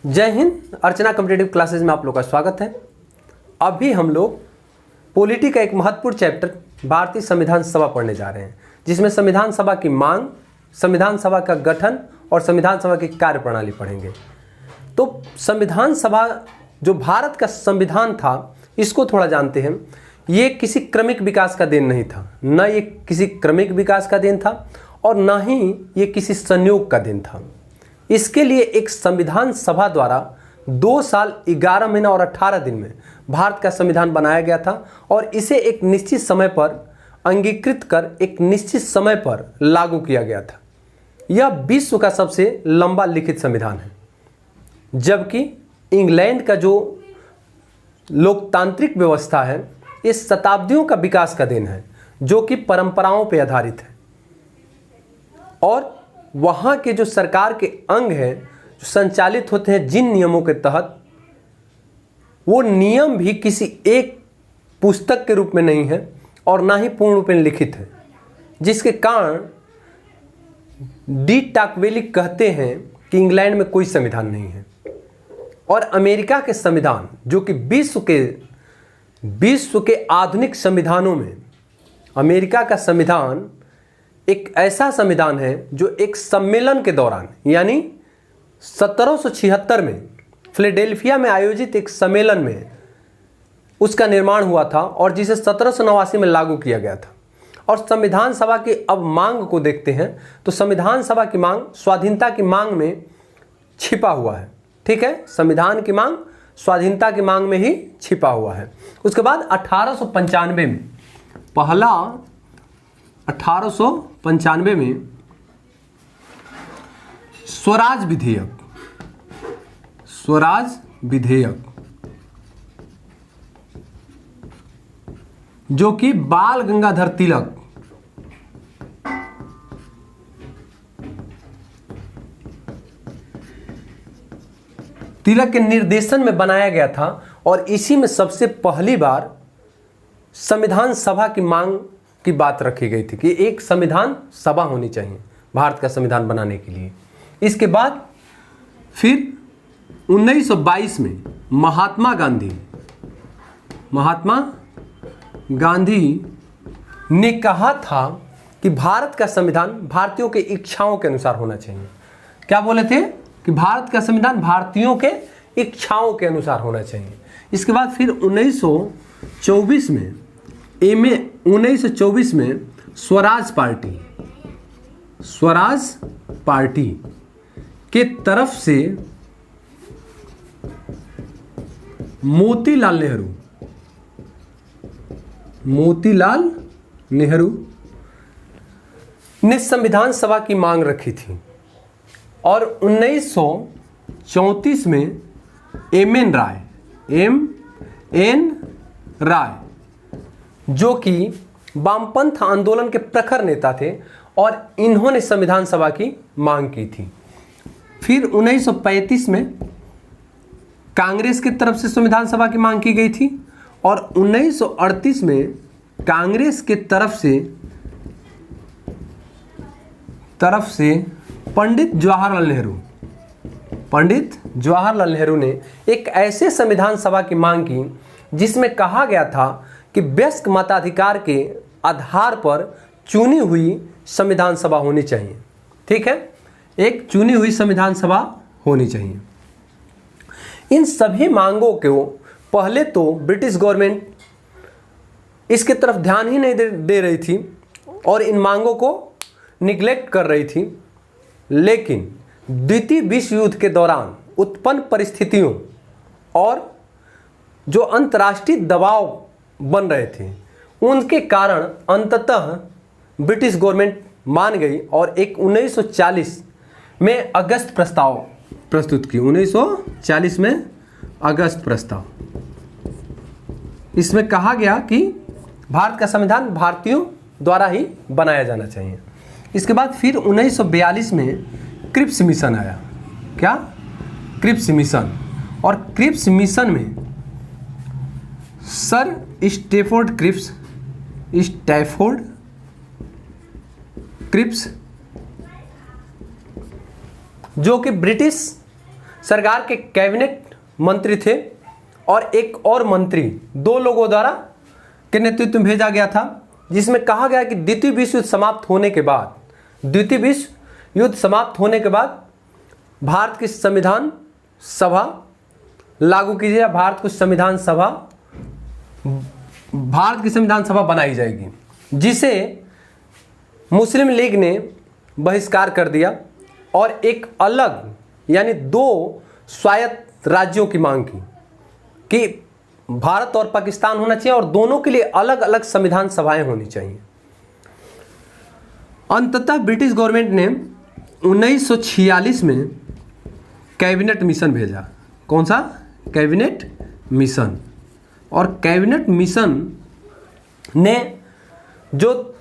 जय हिंद। अर्चना competitive classes में आप लोग का स्वागत है। अभी हम लोग पॉलिटी का एक महत्वपूर्ण चैप्टर भारतीय संविधान सभा पढ़ने जा रहे हैं, जिसमें संविधान सभा की मांग, संविधान सभा का गठन और संविधान सभा की कार्यप्रणाली पढ़ेंगे। तो संविधान सभा जो भारत का संविधान था, इसको थोड़ा जानते हैं। ये किसी क्रमिक विकास का देन नहीं था, न ये किसी क्रमिक विकास का देन था और न ही ये किसी संयोग का देन था। इसके लिए एक संविधान सभा द्वारा 2 साल 11 महीना और 18 दिन में भारत का संविधान बनाया गया था और इसे एक निश्चित समय पर अंगीकृत कर एक निश्चित समय पर लागू किया गया था। यह विश्व का सबसे लंबा लिखित संविधान है, जबकि इंग्लैंड का जो लोकतांत्रिक व्यवस्था है, ये शताब्दियों का विकास का देन है, जो कि परंपराओं पर आधारित है। और वहाँ के जो सरकार के अंग हैं, जो संचालित होते हैं जिन नियमों के तहत, वो नियम भी किसी एक पुस्तक के रूप में नहीं है और ना ही पूर्ण रूप में लिखित है, जिसके कारण डी टाकवेली कहते हैं कि इंग्लैंड में कोई संविधान नहीं है। और अमेरिका के संविधान, जो कि विश्व के आधुनिक संविधानों में अमेरिका का संविधान एक ऐसा संविधान है जो एक सम्मेलन के दौरान, यानी 1776 में फिलाडेल्फिया में आयोजित एक सम्मेलन में उसका निर्माण हुआ था और जिसे 1789 में लागू किया गया था। और संविधान सभा की अब मांग को देखते हैं तो संविधान सभा की मांग स्वाधीनता की मांग में छिपा हुआ है। ठीक है, संविधान की मांग स्वाधीनता की मांग में ही छिपा हुआ है। उसके बाद 1895 में पहला 1895 में स्वराज विधेयक जो कि बाल गंगाधर तिलक के निर्देशन में बनाया गया था और इसी में सबसे पहली बार संविधान सभा की मांग की बात रखी गई थी कि एक संविधान सभा होनी चाहिए भारत का संविधान बनाने के लिए। इसके बाद फिर 1922 में महात्मा गांधी ने कहा था कि भारत का संविधान भारतीयों के इच्छाओं के अनुसार होना चाहिए। क्या बोले थे कि भारत का संविधान भारतीयों के इच्छाओं के अनुसार होना चाहिए। इसके बाद फिर 1924 में स्वराज पार्टी के तरफ से मोतीलाल नेहरू ने संविधान सभा की मांग रखी थी। और 1934 में एम एन राय जो कि वामपंथ आंदोलन के प्रखर नेता थे और इन्होंने संविधान सभा की मांग की थी। फिर 1935 में कांग्रेस की तरफ से संविधान सभा की मांग की गई थी और 1938 में कांग्रेस के तरफ से पंडित जवाहरलाल नेहरू ने एक ऐसे संविधान सभा की मांग की जिसमें कहा गया था कि वयस्क मताधिकार के आधार पर चुनी हुई संविधान सभा होनी चाहिए। ठीक है, एक चुनी हुई संविधान सभा होनी चाहिए। इन सभी मांगों को पहले तो ब्रिटिश गवर्नमेंट इसके तरफ ध्यान ही नहीं दे रही थी और इन मांगों को निगलेक्ट कर रही थी, लेकिन द्वितीय विश्व युद्ध के दौरान उत्पन्न परिस्थितियों और जो अंतर्राष्ट्रीय दबाव बन रहे थे, उनके कारण अंततः ब्रिटिश गवर्नमेंट मान गई और एक 1940 में अगस्त प्रस्ताव प्रस्तुत की। 1940 में अगस्त प्रस्ताव, इसमें कहा गया कि भारत का संविधान भारतीयों द्वारा ही बनाया जाना चाहिए। इसके बाद फिर 1942 में क्रिप्स मिशन आया। क्या? Cripps mission. और क्रिप्स मिशन में सर स्टैफोर्ड क्रिप्स जो कि ब्रिटिश सरकार के कैबिनेट मंत्री थे और एक और मंत्री, 2 लोगों द्वारा के नेतृत्व में भेजा गया था, जिसमें कहा गया कि द्वितीय विश्व युद्ध समाप्त होने के बाद भारत की संविधान सभा लागू की जाए, भारत की संविधान सभा बनाई जाएगी, जिसे मुस्लिम लीग ने बहिष्कार कर दिया और एक अलग यानी 2 स्वायत्त राज्यों की मांग की कि भारत और पाकिस्तान होना चाहिए और दोनों के लिए अलग अलग संविधान सभाएं होनी चाहिए। अंततः ब्रिटिश गवर्नमेंट ने 1946 में कैबिनेट मिशन भेजा। कौन सा? Cabinet mission. और कैबिनेट मिशन ने जो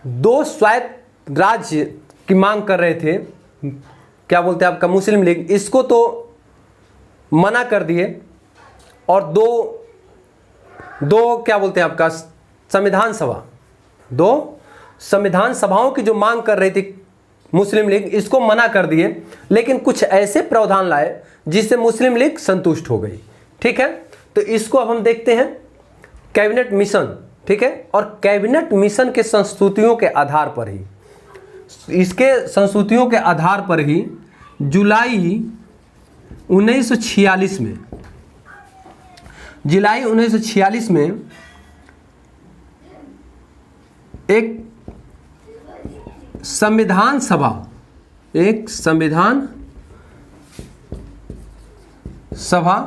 2 स्वायत्त राज्य की मांग कर रहे थे, क्या बोलते हैं आपका, मुस्लिम लीग, इसको तो मना कर दिए और दो क्या बोलते हैं आपका संविधान सभा, 2 संविधान सभाओं की जो मांग कर रही थी मुस्लिम लीग, इसको मना कर दिए, लेकिन कुछ ऐसे प्रावधान लाए जिससे मुस्लिम लीग संतुष्ट हो गई। ठीक है, तो इसको अब हम देखते हैं कैबिनेट मिशन। ठीक है, और कैबिनेट मिशन के संस्तुतियों के आधार पर ही, इसके संस्तुतियों के आधार पर ही जुलाई 1946 में एक संविधान सभा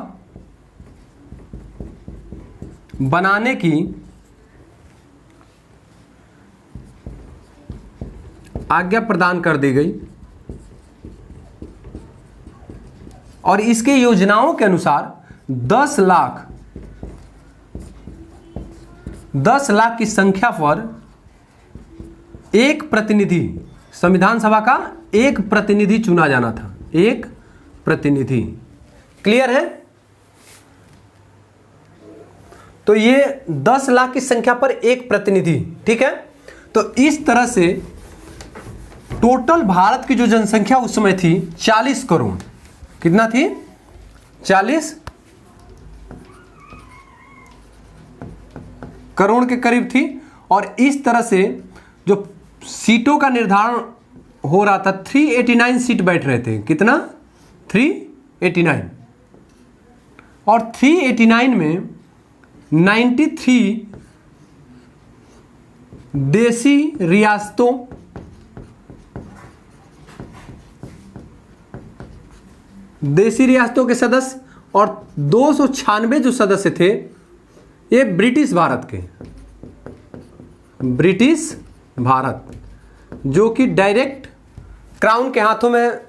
बनाने की आज्ञा प्रदान कर दी गई और इसके योजनाओं के अनुसार 10 लाख की संख्या पर एक प्रतिनिधि, संविधान सभा का एक प्रतिनिधि चुना जाना था। एक प्रतिनिधि, क्लियर है? तो ये 10 लाख की संख्या पर एक प्रतिनिधि। ठीक है, तो इस तरह से टोटल भारत की जो जनसंख्या उस समय थी 40 करोड़। कितना थी? 40 करोड़ के करीब थी। और इस तरह से जो सीटों का निर्धारण हो रहा था, 389 सीट बैठ रहे थे। कितना? 389। और 389 में 93 देसी रियासतों के सदस्य और 296 जो सदस्य थे ये ब्रिटिश भारत, जो कि डायरेक्ट क्राउन के हाथों में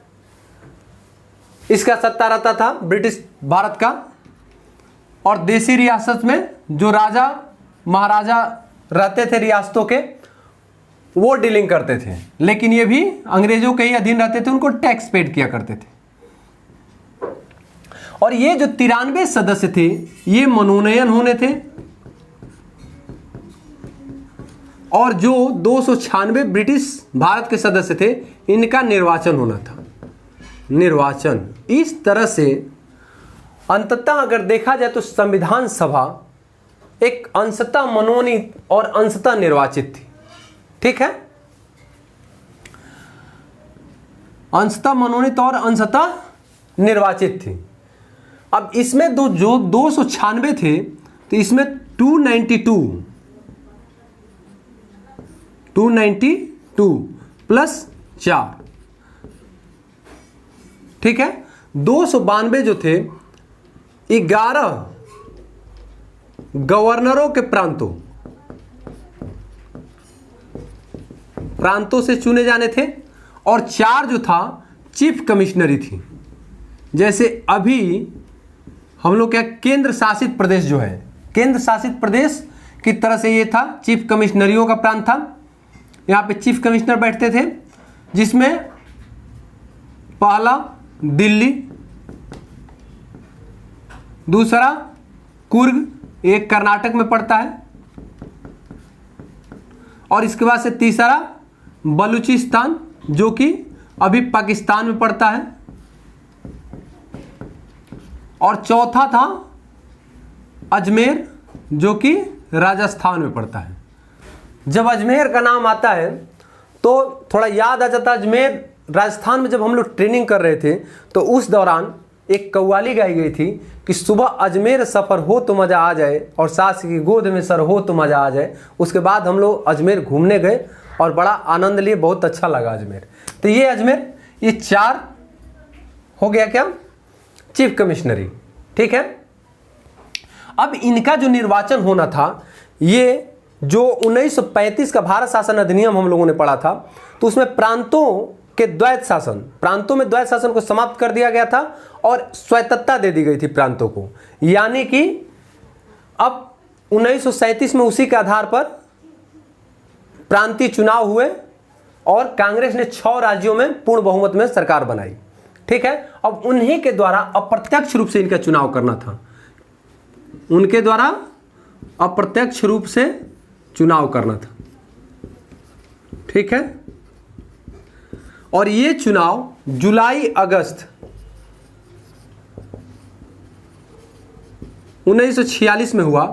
इसका सत्ता रहता था, ब्रिटिश भारत का। और देसी रियासत में जो राजा महाराजा रहते थे रियासतों के, वो डीलिंग करते थे, लेकिन ये भी अंग्रेजों के ही अधीन रहते थे, उनको टैक्स पेड किया करते थे। और ये जो 93 सदस्य थे ये मनोनयन होने थे और जो 296 ब्रिटिश भारत के सदस्य थे इनका निर्वाचन होना था। निर्वाचन इस तरह से अंततः अगर देखा जाए तो संविधान सभा एक अंशतः मनोनीत और अंशतः निर्वाचित थी। ठीक है, अंशतः मनोनीत और अंशतः निर्वाचित थी। अब इसमें जो 296 थे तो इसमें 292 प्लस 4, ठीक है, 292 जो थे 11 गवर्नरों के प्रांतों से चुने जाने थे और 4 जो था चीफ कमिश्नरी थी। जैसे अभी हम लोग क्या केंद्र शासित प्रदेश जो है, केंद्र शासित प्रदेश की तरह से ये था, चीफ कमिश्नरियों का प्रांत था। यहाँ पे चीफ कमिश्नर बैठते थे, जिसमें पहला दिल्ली, दूसरा कुर्ग, एक कर्नाटक में पड़ता है, और इसके बाद से तीसरा बलूचिस्तान जो कि अभी पाकिस्तान में पड़ता है, और चौथा था अजमेर, जो कि राजस्थान में पड़ता है। जब अजमेर का नाम आता है तो थोड़ा याद आ जाता है, अजमेर राजस्थान में जब हम लोग ट्रेनिंग कर रहे थे तो उस दौरान एक कव्वाली गाई गई थी कि सुबह अजमेर सफ़र हो तो मज़ा आ जाए और सास की गोद में सर हो तो मज़ा आ जाए। उसके बाद हम लोग अजमेर घूमने गए और बड़ा आनंद लिए, बहुत अच्छा लगा अजमेर। तो ये अजमेर, ये 4 हो गया क्या, चीफ कमिश्नरी, ठीक है। अब इनका जो निर्वाचन होना था, ये जो 1935 का भारत शासन अधिनियम हम लोगों ने पढ़ा था, तो उसमें प्रांतों के द्वैत शासन, प्रांतों में द्वैत शासन को समाप्त कर दिया गया था और स्वायत्तता दे दी गई थी प्रांतों को। यानी कि अब 1937 में उसी के आधार पर प्रांतीय चुनाव हुए और कांग्रेस ने 6 राज्यों में पूर्ण बहुमत में सरकार बनाई, ठीक है। अब उन्हीं के द्वारा अप्रत्यक्ष रूप से इनका चुनाव करना था, उनके द्वारा अप्रत्यक्ष रूप से चुनाव करना था, ठीक है। और ये चुनाव जुलाई अगस्त 1946 में हुआ,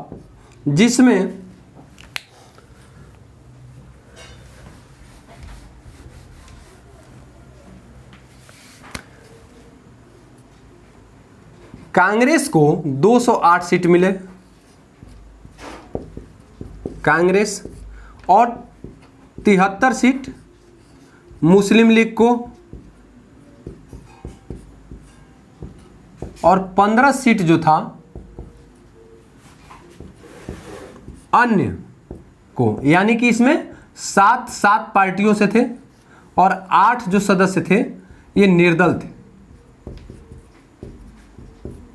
जिसमें कांग्रेस को 208 सीट मिले, कांग्रेस, और 73 सीट मुस्लिम लीग को, और 15 सीट जो था अन्य को। यानी कि इसमें 7 पार्टियों से थे और 8 जो सदस्य थे ये निर्दल थे,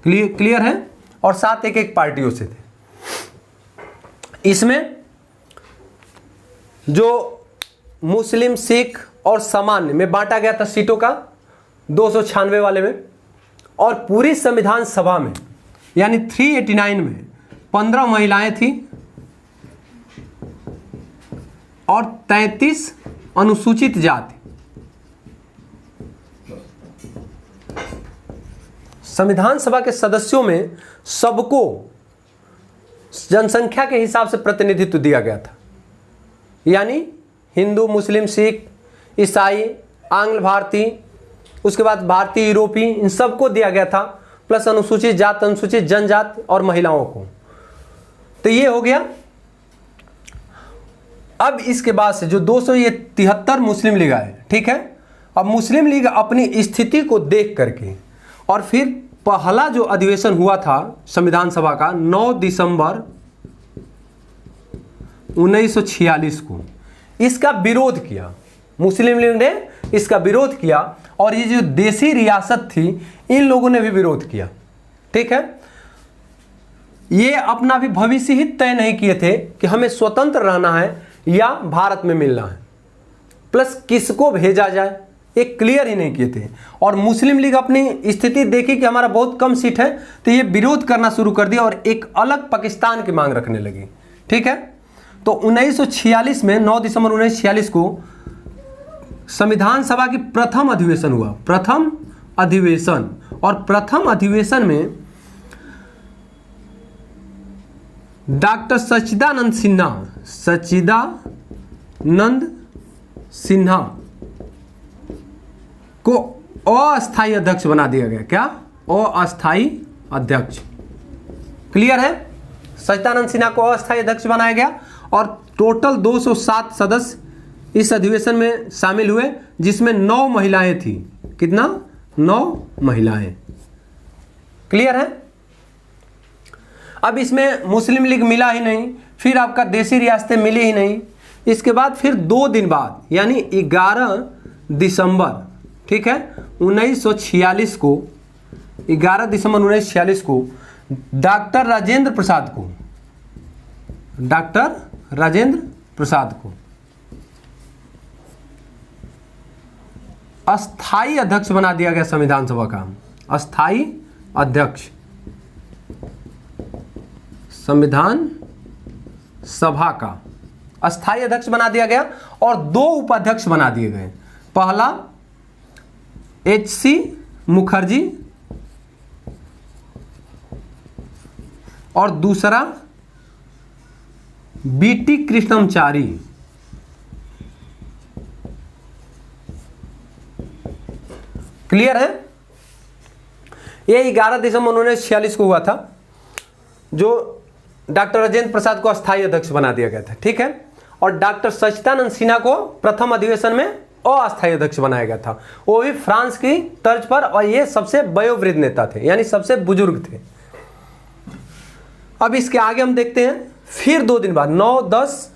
क्लियर है, और 7 एक पार्टियों से थे। इसमें जो मुस्लिम, सिख और सामान्य में बांटा गया था सीटों का 296 वाले में, और पूरी संविधान सभा में यानी 389 में 15 महिलाएं थी और 33 अनुसूचित जाति। संविधान सभा के सदस्यों में सबको जनसंख्या के हिसाब से प्रतिनिधित्व दिया गया था, यानी हिंदू, मुस्लिम, सिख, ईसाई, आंग्ल भारतीय, उसके बाद भारतीय, यूरोपीय, इन सबको दिया गया था, प्लस अनुसूचित जात, अनुसूचित जनजाति और महिलाओं को। तो ये हो गया। अब इसके बाद से जो 273 मुस्लिम लीग आए, ठीक है। अब मुस्लिम लीग अपनी स्थिति को देख करके, और फिर पहला जो अधिवेशन हुआ था संविधान सभा का 9 दिसंबर 1946 को, इसका विरोध किया मुस्लिम लीग ने, इसका विरोध किया, और ये जो देसी रियासत थी इन लोगों ने भी विरोध किया, ठीक है। ये अपना भी भविष्य ही तय नहीं किए थे कि हमें स्वतंत्र रहना है या भारत में मिलना है, प्लस किसको भेजा जाए, एक क्लियर ही नहीं किए थे। और मुस्लिम लीग अपनी स्थिति देखी कि हमारा बहुत कम सीट है, तो ये विरोध करना शुरू कर दिया और एक अलग पाकिस्तान की मांग रखने लगी, ठीक है। तो 1946 में 9 दिसंबर 1946 को संविधान सभा की प्रथम अधिवेशन हुआ, प्रथम अधिवेशन। और प्रथम अधिवेशन में डॉक्टर सच्चिदानंद सिन्हा को अस्थायी अध्यक्ष बना दिया गया। क्या? अस्थायी अध्यक्ष। क्लियर है? सच्चिदानंद सिन्हा को अस्थायी अध्यक्ष बनाया गया और टोटल 207 सदस्य इस अधिवेशन में शामिल हुए, जिसमें 9 महिलाएं थी। कितना? 9 महिलाएं। क्लियर है? अब इसमें मुस्लिम लीग मिला ही नहीं, फिर आपका देसी रियासतें मिली ही नहीं। इसके बाद फिर 2 दिन बाद यानी 11 दिसंबर, ठीक है, 1946 को, 11 दिसंबर 1946 को डॉक्टर राजेंद्र प्रसाद को अस्थाई अध्यक्ष बना दिया गया संविधान सभा का। अस्थाई अध्यक्ष संविधान सभा का अस्थाई अध्यक्ष बना दिया गया और 2 उपाध्यक्ष बना दिए गए। पहला HC मुखर्जी और दूसरा बीटी कृष्णमचारी। क्लियर है? ये 11 दिसंबर 1946 को हुआ था, जो डॉक्टर राजेंद्र प्रसाद को अस्थायी अध्यक्ष बना दिया गया था। ठीक है, और डॉक्टर सच्चिदानंद सिन्हा को प्रथम अधिवेशन में अस्थायी अध्यक्ष बनाया गया था, वो भी फ्रांस की तर्ज पर, और ये सबसे वयोवृद्ध नेता थे, यानी सबसे बुजुर्ग थे। अब इसके आगे हम देखते हैं, फिर 2 दिन बाद 9, 10,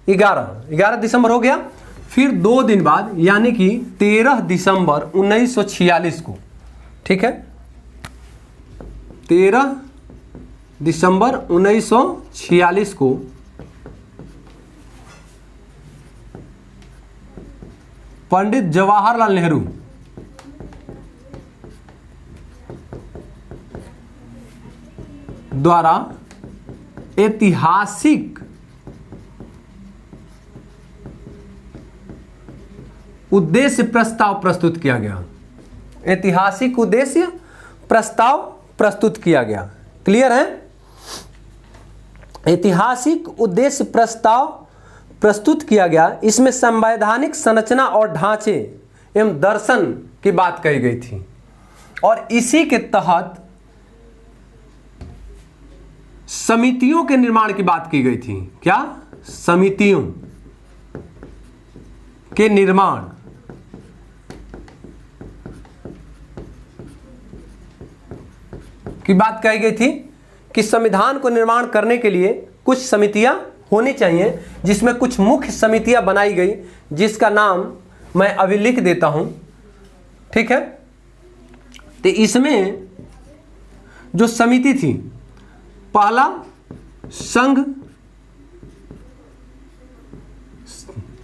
11 दिसंबर हो गया। फिर 2 दिन बाद यानी कि 13 दिसंबर 1946 को, ठीक है, 13 दिसंबर 1946 को पंडित जवाहरलाल नेहरू द्वारा ऐतिहासिक उद्देश्य प्रस्ताव प्रस्तुत किया गया। ऐतिहासिक उद्देश्य प्रस्ताव प्रस्तुत किया गया। क्लियर है? ऐतिहासिक उद्देश्य प्रस्ताव प्रस्तुत किया गया। इसमें संवैधानिक संरचना और ढांचे एवं दर्शन की बात कही गई थी, और इसी के तहत समितियों के निर्माण की बात की गई थी। क्या? समितियों के निर्माण। की बात कही गई थी कि संविधान को निर्माण करने के लिए कुछ समितियां होनी चाहिए, जिसमें कुछ मुख्य समितियां बनाई गई, जिसका नाम मैं अभी लिख देता हूं। ठीक है, तो इसमें जो समिति थी, पहला संघ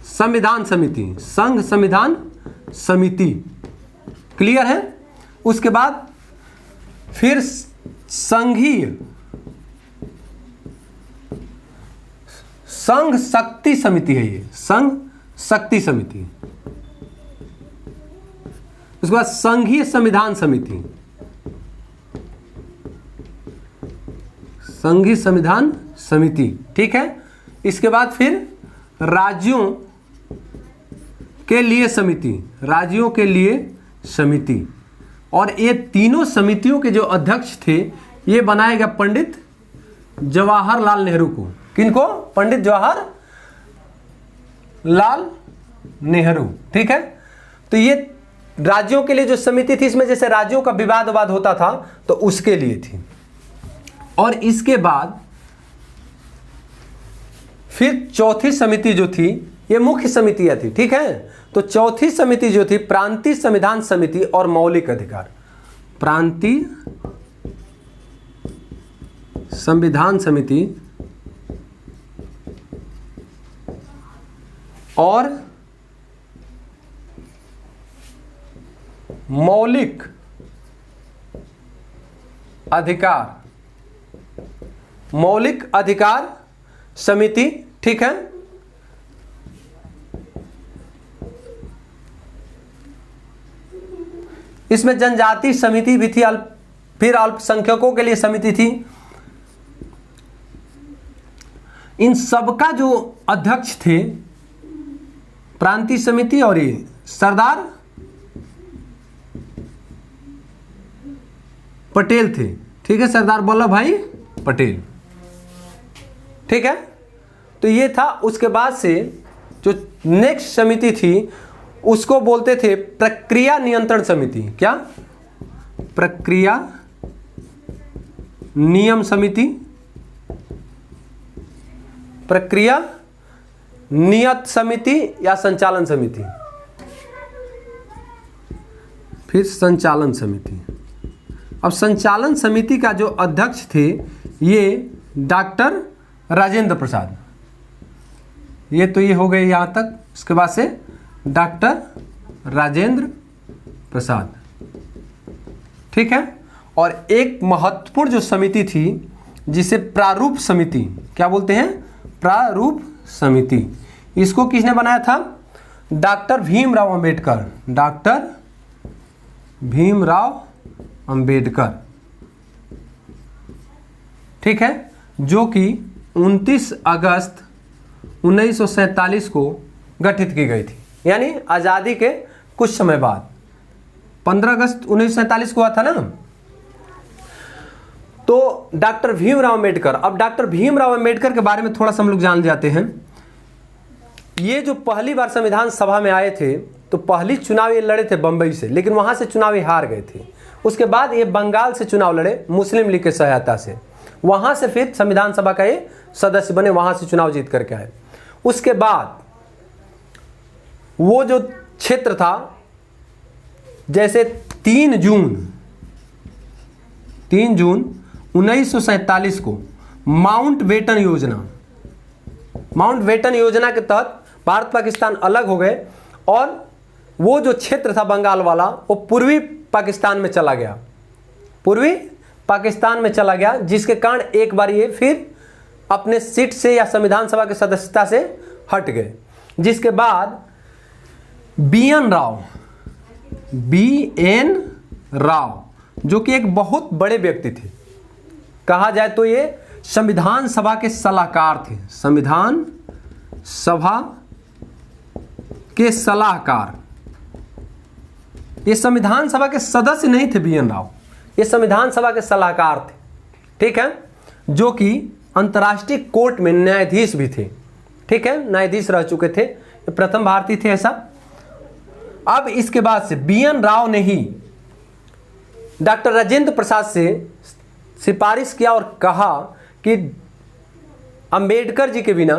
संविधान समिति, संघ संविधान समिति। क्लियर है? उसके बाद फिर संघीय संघ शक्ति समिति है, ये संघ शक्ति समिति। उसके बाद संघीय संविधान समिति, संघीय संविधान समिति। ठीक है, इसके बाद फिर राज्यों के लिए समिति, राज्यों के लिए समिति। और ये तीनों समितियों के जो अध्यक्ष थे, ये बनाया गया पंडित जवाहरलाल नेहरू को। किनको? पंडित जवाहरलाल नेहरू। ठीक है, तो ये राज्यों के लिए जो समिति थी, इसमें जैसे राज्यों का विवाद होता था, तो उसके लिए थी। और इसके बाद फिर चौथी समिति जो थी, ये मुख्य समितियां थी। ठीक है, तो चौथी समिति जो थी, प्रांतीय संविधान समिति और मौलिक अधिकार। प्रांतीय संविधान समिति और मौलिक अधिकार, मौलिक अधिकार समिति। ठीक है, इसमें जनजाति समिति भी थी, फिर अल्पसंख्यकों के लिए समिति थी। इन सबका जो अध्यक्ष थे, प्रांतीय समिति और ये सरदार पटेल थे। ठीक है, सरदार वल्लभ भाई पटेल। ठीक है, तो ये था। उसके बाद से जो नेक्स्ट समिति थी, उसको बोलते थे प्रक्रिया नियंत्रण समिति। क्या? प्रक्रिया नियम समिति, प्रक्रिया नियत समिति या संचालन समिति। फिर संचालन समिति। अब संचालन समिति का जो अध्यक्ष थे, ये डॉक्टर राजेंद्र प्रसाद। ये तो ये हो गए यहां तक। इसके बाद से डॉक्टर राजेंद्र प्रसाद। ठीक है, और एक महत्वपूर्ण जो समिति थी, जिसे प्रारूप समिति, क्या बोलते हैं? प्रारूप समिति। इसको किसने बनाया था? डॉक्टर भीमराव अंबेडकर। डॉक्टर भीमराव अंबेडकर। ठीक है, जो कि 29 अगस्त 1947 को गठित की गई थी, यानी आज़ादी के कुछ समय बाद 15 अगस्त 1947 को हुआ था ना। तो डॉक्टर भीमराव अम्बेडकर, अब डॉक्टर भीमराव अम्बेडकर के बारे में थोड़ा सा हम लोग जान जाते हैं। ये जो पहली बार संविधान सभा में आए थे तो पहली चुनाव ये लड़े थे बंबई से, लेकिन वहाँ से चुनाव ये हार गए थे। उसके बाद ये बंगाल से चुनाव लड़े मुस्लिम लीग की सहायता से, वहाँ से फिर संविधान सभा का ये सदस्य बने, वहाँ से चुनाव जीत करके आए। उसके बाद वो जो क्षेत्र था, जैसे 3 जून 1947 को माउंट बेटन योजना के तहत भारत पाकिस्तान अलग हो गए और वो जो क्षेत्र था बंगाल वाला वो पूर्वी पाकिस्तान में चला गया, जिसके कारण एक बार ये फिर अपने सीट से या संविधान सभा की सदस्यता से हट गए। जिसके बाद BN राव जो कि एक बहुत बड़े व्यक्ति थे, कहा जाए तो ये संविधान सभा के सलाहकार थे, संविधान सभा के सलाहकार। ये संविधान सभा के सदस्य नहीं थे BN राव, ये संविधान सभा के सलाहकार थे, ठीक है, जो कि अंतर्राष्ट्रीय कोर्ट में न्यायाधीश भी थे, ठीक है, न्यायाधीश रह चुके थे, ये प्रथम भारतीय थे ऐसा। अब इसके बाद से BN राव ने ही डॉक्टर राजेंद्र प्रसाद से सिफारिश किया और कहा कि अंबेडकर जी के बिना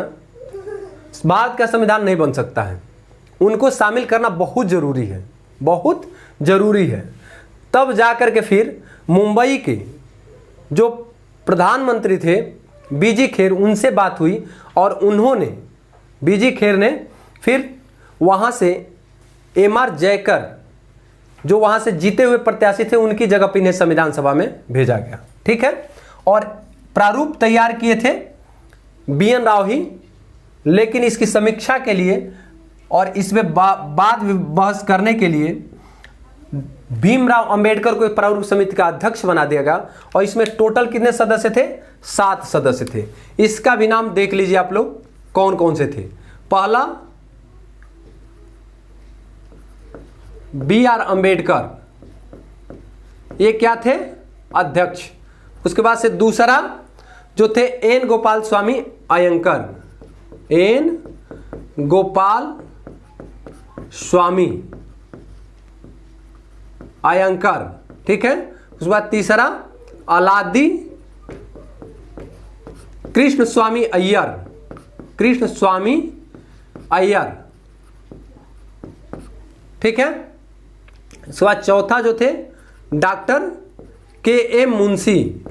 भारत का संविधान नहीं बन सकता है, उनको शामिल करना बहुत ज़रूरी है। तब जाकर के फिर मुंबई के जो प्रधानमंत्री थे BG खेर, उनसे बात हुई और BG खेर ने फिर वहाँ से MR जयकर जो वहाँ से जीते हुए प्रत्याशी थे उनकी जगह पर इन्हें संविधान सभा में भेजा गया, ठीक है। और प्रारूप तैयार किए थे BN राव ही, लेकिन इसकी समीक्षा के लिए और इसमें बाद बहस करने के लिए भीमराव अंबेडकर को प्रारूप समिति का अध्यक्ष बना दिया गया और इसमें टोटल कितने सदस्य थे? 7 सदस्य थे। इसका भी नाम देख लीजिए आप लोग कौन कौन से थे। पहला BR अंबेडकर, ये क्या थे? अध्यक्ष। उसके बाद से दूसरा जो थे N गोपाल स्वामी अयंकर, N गोपाल स्वामी अयंकर, ठीक है। उसके बाद तीसरा अलादी कृष्ण स्वामी अय्यर, कृष्ण स्वामी अय्यर, ठीक है। उसके बाद चौथा जो थे डॉक्टर KM मुंशी,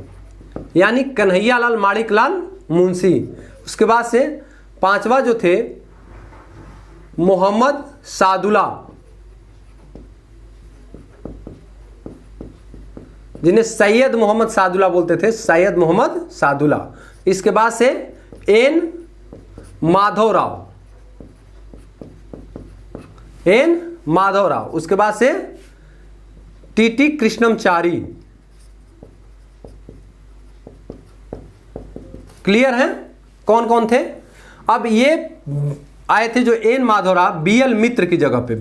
यानी कन्हैया लाल माणिक लाल मुंशी। उसके बाद से पांचवा जो थे मोहम्मद सादुल्ला, जिन्हें सैयद मोहम्मद सादुल्ला बोलते थे, सैयद मोहम्मद सादुल्ला। इसके बाद से N माधवराव, N माधवराव। उसके बाद से TT कृष्णमचारी। क्लियर है कौन कौन थे? अब ये आए थे जो N माधवराव BL मित्र की जगह पे,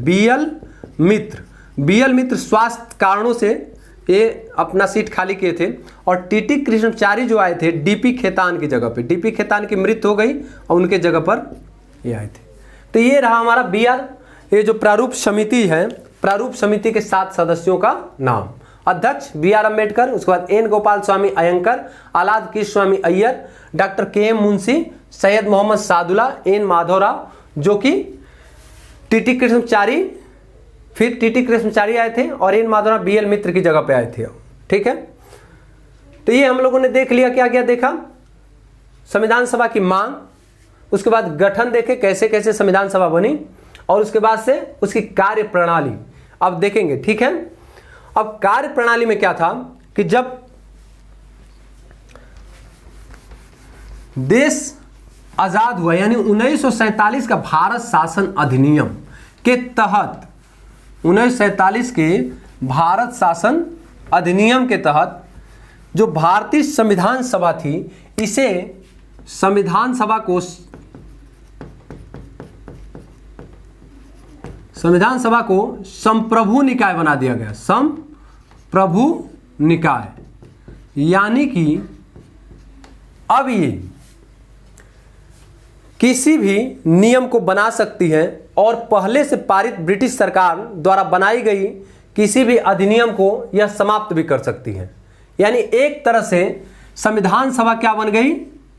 BL मित्र स्वास्थ्य कारणों से ये अपना सीट खाली किए थे। और TT कृष्णमचारी जो आए थे DP खेतान की जगह पे, DP खेतान की मृत्यु हो गई और उनके जगह पर ये आए थे। तो ये रहा हमारा BR, ये जो प्रारूप समिति है, प्रारूप समिति के 7 सदस्यों का नाम। अध्यक्ष BR अंबेडकर, उसके बाद N Gopal Swami Ayyangar, Alladi Krishna Swami Ayyar, doctor KM Munshi, Syed Mohammad Saadulla, N Madhavrao, जो कि TT कृष्णमचारी, फिर TT कृष्णमचारी आए थे और N माधवराव BL मित्र की जगह पे आए थे, ठीक है। तो ये हम लोगों ने देख लिया, क्या क्या देखा? संविधान सभा की मांग, उसके बाद गठन देखे कैसे कैसे संविधान सभा बनी, और उसके बाद से उसकी कार्य प्रणाली अब देखेंगे, ठीक है। अब कार्य प्रणाली में क्या था कि जब देश आजाद हुआ, यानी 1947 का भारत शासन अधिनियम के तहत, 1947 के भारत शासन अधिनियम के तहत जो भारतीय संविधान सभा थी इसे संविधान सभा को संप्रभु निकाय बना दिया गया। संप्रभु निकाय, यानी कि अब ये किसी भी नियम को बना सकती है और पहले से पारित ब्रिटिश सरकार द्वारा बनाई गई किसी भी अधिनियम को यह समाप्त भी कर सकती है। यानी एक तरह से संविधान सभा क्या बन गई?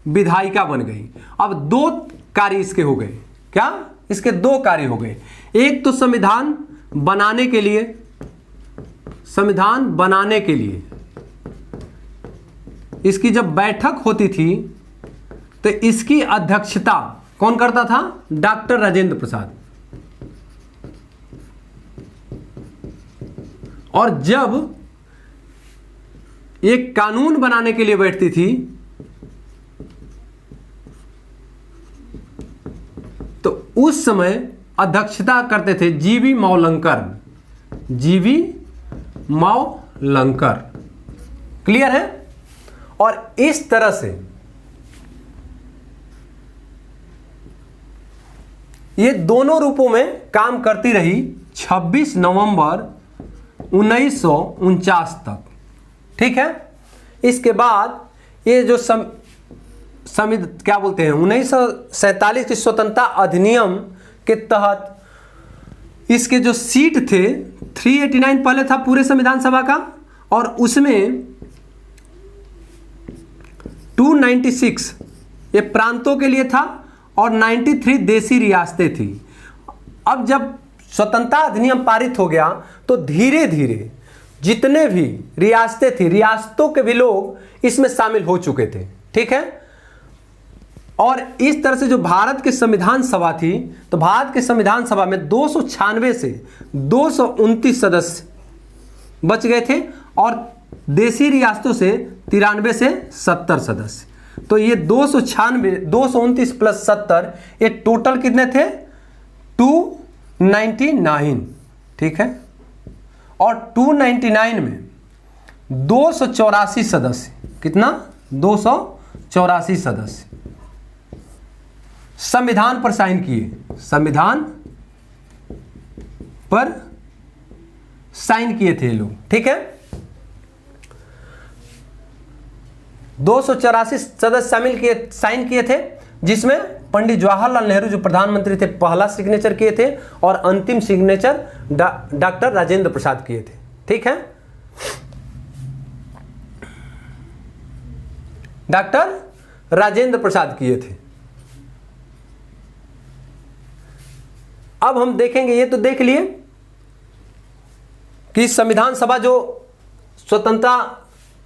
विधायिका बन गई। अब दो कार्य इसके हो गए। क्या? इसके दो कार्य हो गए। एक तो संविधान बनाने के लिए इसकी जब बैठक होती थी तो इसकी अध्यक्षता कौन करता था? डॉक्टर राजेंद्र प्रसाद। और जब एक कानून बनाने के लिए बैठती थी तो उस समय अध्यक्षता करते थे जीवी मौलंकर। क्लियर है? और इस तरह से ये दोनों रूपों में काम करती रही 26 नवंबर 1949 तक। ठीक है? इसके बाद ये जो क्या बोलते हैं 1947 की स्वतंत्रता अधिनियम के तहत इसके जो सीट थे 389 पहले था पूरे संविधान सभा का, और उसमें 296 ये प्रांतों के लिए था और 93 देशी रियासतें थी। अब जब स्वतंत्रता अधिनियम पारित हो गया तो धीरे धीरे जितने भी रियासतें थी, रियासतों के भी लोग इसमें शामिल हो चुके थे। ठीक है? और इस तरह से जो भारत की संविधान सभा थी, तो भारत की संविधान सभा में 296 से 229 सदस्य बच गए थे और देशी रियासतों से 93 से 70 सदस्य। तो ये 229 प्लस 70 ये टोटल कितने थे? 299। ठीक है? और 299 में 284 सदस्य, कितना? 284 सदस्य संविधान पर साइन किए, संविधान पर साइन किए थे लोग। ठीक है? 284 सदस्य साइन किए थे, जिसमें पंडित जवाहरलाल नेहरू जो प्रधानमंत्री थे पहला सिग्नेचर किए थे और अंतिम सिग्नेचर डॉक्टर राजेंद्र प्रसाद किए थे। ठीक है? डॉक्टर राजेंद्र प्रसाद किए थे। अब हम देखेंगे, ये तो देख लिए कि संविधान सभा जो स्वतंत्रता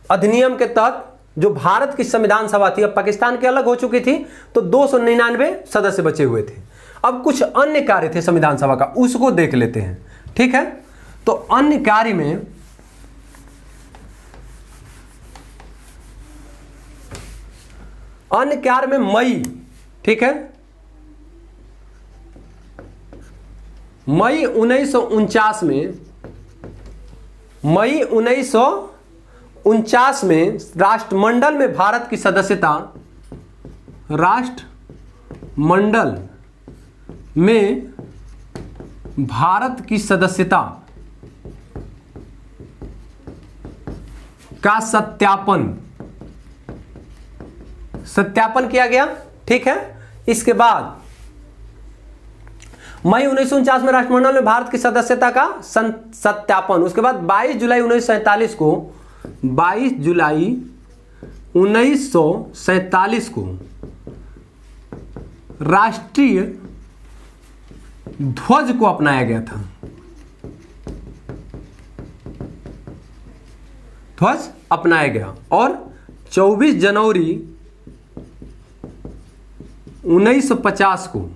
अधिनियम के तहत जो भारत की संविधान सभा थी, अब पाकिस्तान के अलग हो चुकी थी, तो 299 सदस्य बचे हुए थे। अब कुछ अन्य कार्य थे संविधान सभा का, उसको देख लेते हैं। ठीक है? तो अन्य कार्य में मई, ठीक है, मई 1949 में राष्ट्रमंडल में भारत की सदस्यता, राष्ट्रमंडल में भारत की सदस्यता का सत्यापन किया गया। ठीक है? इसके बाद मई 1949 में राष्ट्रमंडल में भारत की सदस्यता का सत्यापन, उसके बाद 22 जुलाई 1947 को राष्ट्रीय ध्वज को अपनाया गया था। ध्वज अपनाया गया और 24 जनवरी 1950 को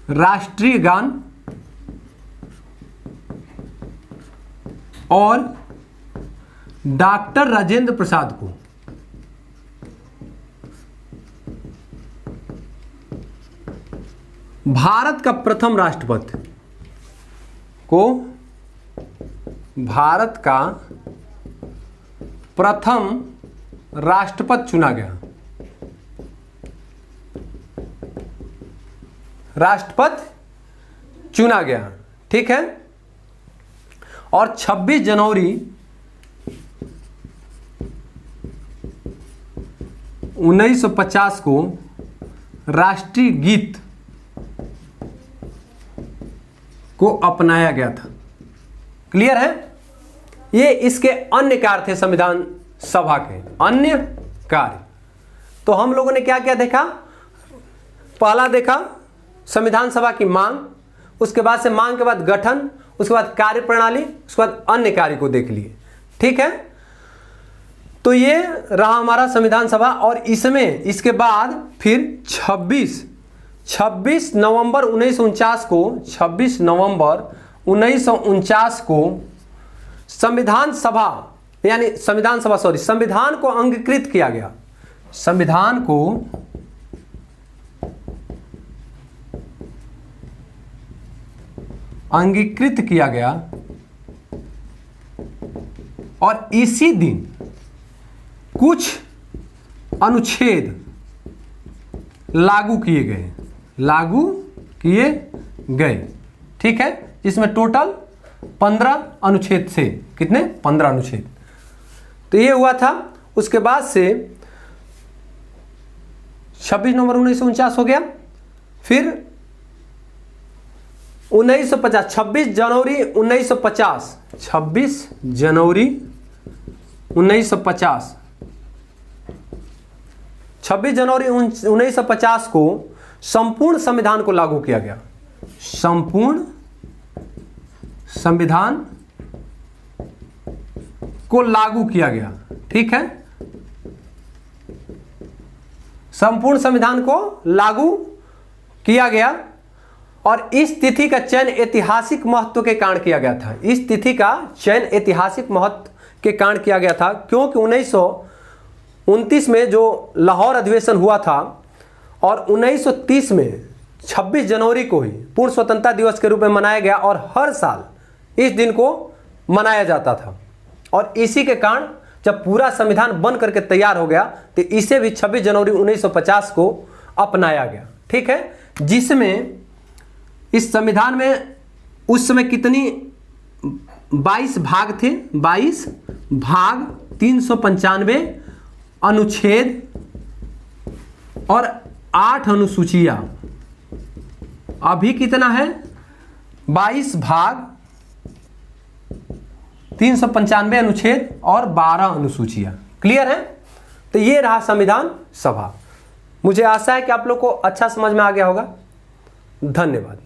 राष्ट्रीय गान और डॉक्टर राजेंद्र प्रसाद को भारत का प्रथम राष्ट्रपति को भारत का प्रथम राष्ट्रपति चुना गया। राष्ट्रपति चुना गया, ठीक है। और 26 जनवरी 1950 को राष्ट्रीय गीत को अपनाया गया था। क्लियर है? ये इसके अन्य कार्य थे संविधान सभा के, अन्य कार्य। तो हम लोगों ने क्या क्या देखा? पहला देखा संविधान सभा की मांग, उसके बाद से मांग के बाद गठन, उसके बाद कार्य प्रणाली, उसके बाद अन्य कार्य को देख लिए, ठीक है। तो ये रहा हमारा संविधान सभा। और इसमें इसके बाद फिर 26 नवंबर 1949 को 26 नवंबर 1949 को संविधान को अंगीकृत किया गया। संविधान को अंगीकृत किया गया और इसी दिन कुछ अनुच्छेद लागू किए गए, ठीक है। इसमें टोटल 15 अनुच्छेद थे। कितने? 15 अनुच्छेद। तो ये हुआ था। उसके बाद से 26 नवंबर 1949 हो गया। फिर 1950 26 जनवरी 1950 26 जनवरी 1950 26 जनवरी 1950 को संपूर्ण संविधान को लागू किया गया। संपूर्ण संविधान को लागू किया गया, ठीक है। संपूर्ण संविधान को लागू किया गया और इस तिथि का चयन ऐतिहासिक महत्व के कारण किया गया था। इस तिथि का चयन ऐतिहासिक महत्व के कारण किया गया था क्योंकि 1929 में जो लाहौर अधिवेशन हुआ था और 1930 में 26 जनवरी को ही पूर्ण स्वतंत्रता दिवस के रूप में मनाया गया और हर साल इस दिन को मनाया जाता था। और इसी के कारण जब पूरा संविधान बन करके तैयार हो गया तो इसे भी 26 जनवरी 1950 को अपनाया गया, ठीक है। जिसमें इस संविधान में उस समय कितनी 22 भाग थे, 22 भाग, 395 अनुच्छेद और 8 अनुसूचियां। अभी कितना है? 22 भाग, 395 अनुच्छेद और 12 अनुसूचियां। क्लियर है? तो ये रहा संविधान सभा। मुझे आशा है कि आप लोग को अच्छा समझ में आ गया होगा। धन्यवाद।